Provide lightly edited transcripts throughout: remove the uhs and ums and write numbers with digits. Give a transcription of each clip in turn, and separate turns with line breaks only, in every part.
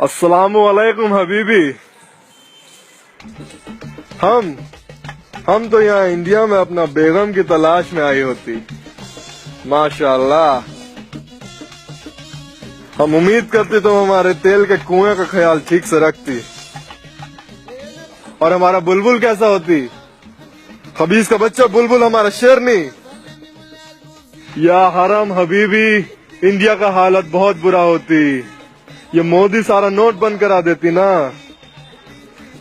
अस्सलामु अलैकुम हबीबी। हम तो यहाँ इंडिया में अपना बेगम की तलाश में आई होती। माशाअल्लाह, हम उम्मीद करते तो हमारे तेल के कुएं का ख्याल ठीक से रखती। और हमारा बुलबुल कैसा होती? खबीज का बच्चा बुलबुल, हमारा शेरनी। या हरम हबीबी, इंडिया का हालत बहुत बुरा होती। ये मोदी सारा नोट बंद करा देती ना,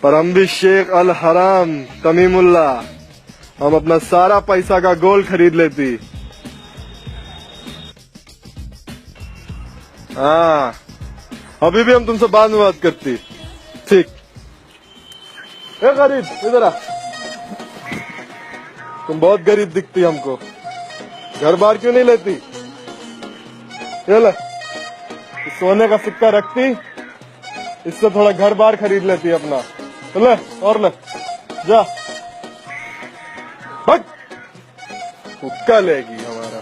पर हम भी शेख अल हराम तमीमुल्ला, हम अपना सारा पैसा का गोल्ड खरीद लेती। हाँ, अभी भी हम तुमसे बाद में बात करती। ठीक। ए गरीब, इधर आ। तुम बहुत गरीब दिखती हमको, घर बार क्यों नहीं लेती? ये ले, सोने का सिक्का रखती, इससे थोड़ा घर बार खरीद लेती अपना। ले और ले, जा। भाग, हुक्का लेगी हमारा।